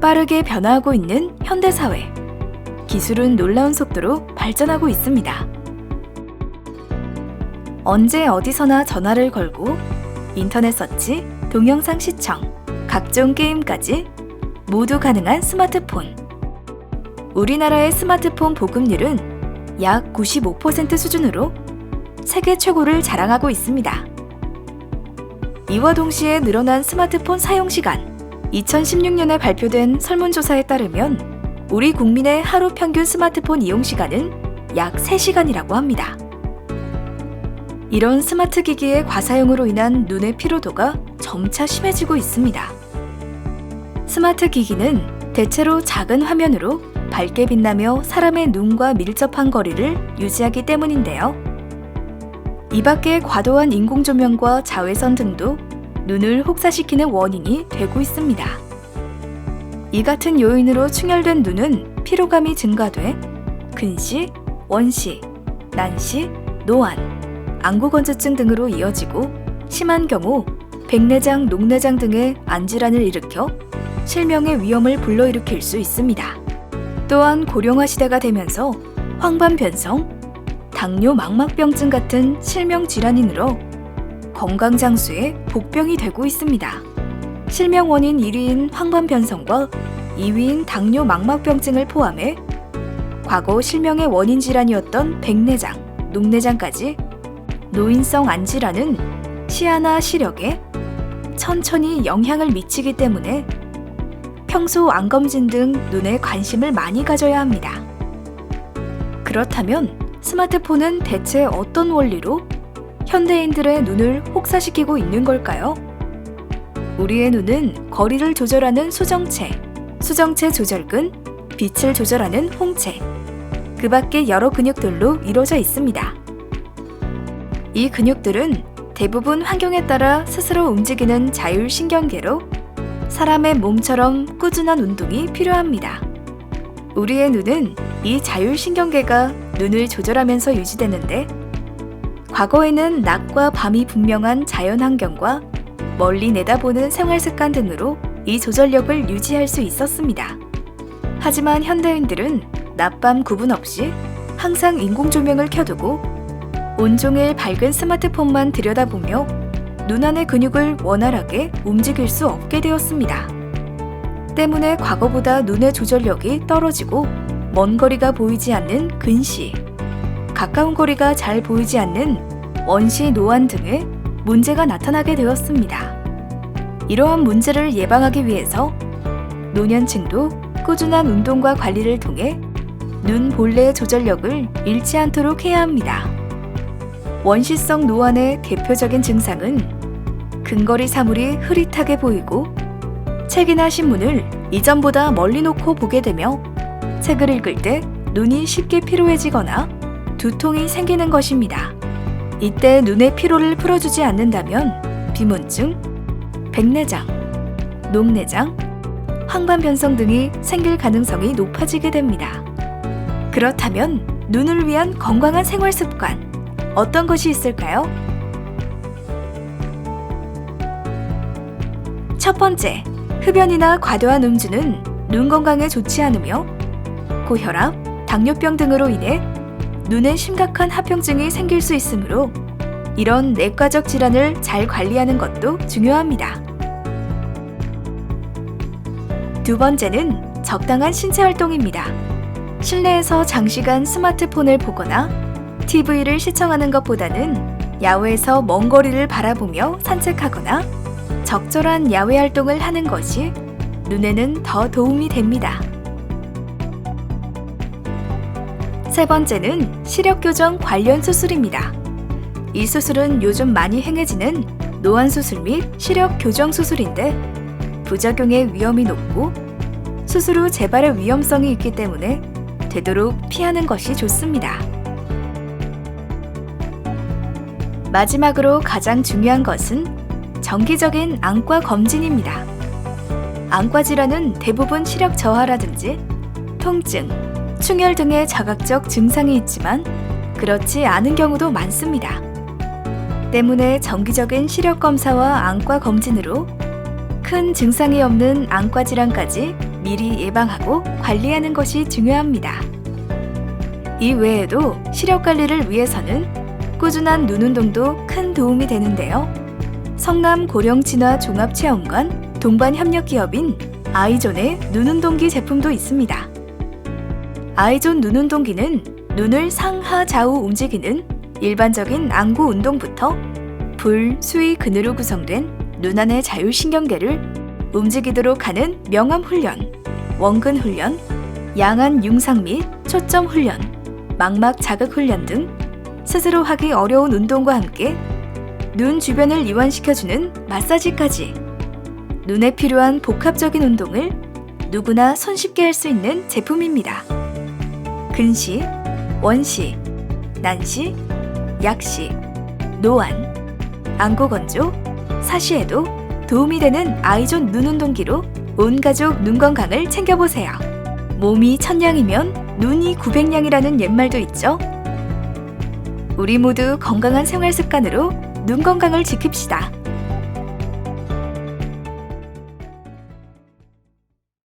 빠르게 변화하고 있는 현대사회. 기술은 놀라운 속도로 발전하고 있습니다. 언제 어디서나 전화를 걸고 인터넷 서치, 동영상 시청, 각종 게임까지 모두 가능한 스마트폰. 우리나라의 스마트폰 보급률은 약 95% 수준으로 세계 최고를 자랑하고 있습니다. 이와 동시에 늘어난 스마트폰 사용시간. 2016년에 발표된 설문조사에 따르면 우리 국민의 하루 평균 스마트폰 이용시간은 약 3시간이라고 합니다. 이런 스마트 기기의 과사용으로 인한 눈의 피로도가 점차 심해지고 있습니다. 스마트 기기는 대체로 작은 화면으로 밝게 빛나며 사람의 눈과 밀접한 거리를 유지하기 때문인데요. 이 밖에 과도한 인공조명과 자외선 등도 눈을 혹사시키는 원인이 되고 있습니다. 이 같은 요인으로 충혈된 눈은 피로감이 증가돼 근시, 원시, 난시, 노안, 안구건조증 등으로 이어지고 심한 경우 백내장, 녹내장 등의 안질환을 일으켜 실명의 위험을 불러일으킬 수 있습니다. 또한 고령화 시대가 되면서 황반변성, 당뇨 망막병증 같은 실명 질환이 늘어 건강 장수의 복병이 되고 있습니다. 실명 원인 1위인 황반변성과 2위인 당뇨 망막병증을 포함해 과거 실명의 원인 질환이었던 백내장, 녹내장까지 노인성 안질환은 시야나 시력에 천천히 영향을 미치기 때문에 평소 안검진 등 눈에 관심을 많이 가져야 합니다. 그렇다면 스마트폰은 대체 어떤 원리로 현대인들의 눈을 혹사시키고 있는 걸까요? 우리의 눈은 거리를 조절하는 수정체, 수정체 조절근, 빛을 조절하는 홍채, 그 밖에 여러 근육들로 이루어져 있습니다. 이 근육들은 대부분 환경에 따라 스스로 움직이는 자율신경계로 사람의 몸처럼 꾸준한 운동이 필요합니다. 우리의 눈은 이 자율신경계가 눈을 조절하면서 유지되는데 과거에는 낮과 밤이 분명한 자연환경과 멀리 내다보는 생활습관 등으로 이 조절력을 유지할 수 있었습니다. 하지만 현대인들은 낮밤 구분 없이 항상 인공조명을 켜두고 온종일 밝은 스마트폰만 들여다보며 눈 안의 근육을 원활하게 움직일 수 없게 되었습니다. 때문에 과거보다 눈의 조절력이 떨어지고 먼 거리가 보이지 않는 근시, 가까운 거리가 잘 보이지 않는 원시, 노안 등의 문제가 나타나게 되었습니다. 이러한 문제를 예방하기 위해서 노년층도 꾸준한 운동과 관리를 통해 눈 본래의 조절력을 잃지 않도록 해야 합니다. 원시성 노안의 대표적인 증상은 근거리 사물이 흐릿하게 보이고 책이나 신문을 이전보다 멀리 놓고 보게 되며 책을 읽을 때 눈이 쉽게 피로해지거나 두통이 생기는 것입니다. 이때 눈의 피로를 풀어주지 않는다면 비문증, 백내장, 녹내장, 황반변성 등이 생길 가능성이 높아지게 됩니다. 그렇다면 눈을 위한 건강한 생활 습관, 어떤 것이 있을까요? 첫 번째, 흡연이나 과도한 음주는 눈 건강에 좋지 않으며 고혈압, 당뇨병 등으로 인해 눈에 심각한 합병증이 생길 수 있으므로 이런 내과적 질환을 잘 관리하는 것도 중요합니다. 두 번째는 적당한 신체 활동입니다. 실내에서 장시간 스마트폰을 보거나 TV를 시청하는 것보다는 야외에서 먼 거리를 바라보며 산책하거나 적절한 야외 활동을 하는 것이 눈에는 더 도움이 됩니다. 세 번째는 시력 교정 관련 수술입니다. 이 수술은 요즘 많이 행해지는 노안 수술 및 시력 교정 수술인데 부작용의 위험이 높고 수술 후 재발의 위험성이 있기 때문에 되도록 피하는 것이 좋습니다. 마지막으로 가장 중요한 것은 정기적인 안과 검진입니다. 안과 질환은 대부분 시력 저하라든지 통증, 충혈 등의 자각적 증상이 있지만 그렇지 않은 경우도 많습니다. 때문에 정기적인 시력 검사와 안과 검진으로 큰 증상이 없는 안과 질환까지 미리 예방하고 관리하는 것이 중요합니다. 이 외에도 시력 관리를 위해서는 꾸준한 눈 운동도 큰 도움이 되는데요. 성남 고령진화 종합체험관 동반 협력 기업인 아이존의 눈운동기 제품도 있습니다. 아이존 눈운동기는 눈을 상하 좌우 움직이는 일반적인 안구 운동부터 불, 수위, 근으로 구성된 눈 안의 자율신경계를 움직이도록 하는 명암 훈련, 원근 훈련, 양안 융상 및 초점 훈련, 망막 자극 훈련 등 스스로 하기 어려운 운동과 함께 눈 주변을 이완시켜주는 마사지까지 눈에 필요한 복합적인 운동을 누구나 손쉽게 할 수 있는 제품입니다. 근시, 원시, 난시, 약시, 노안, 안구 건조, 사시에도 도움이 되는 아이존 눈운동기로 온 가족 눈 건강을 챙겨보세요. 몸이 천냥이면 눈이 900냥이라는 옛말도 있죠. 우리 모두 건강한 생활 습관으로 눈 건강을 지킵시다.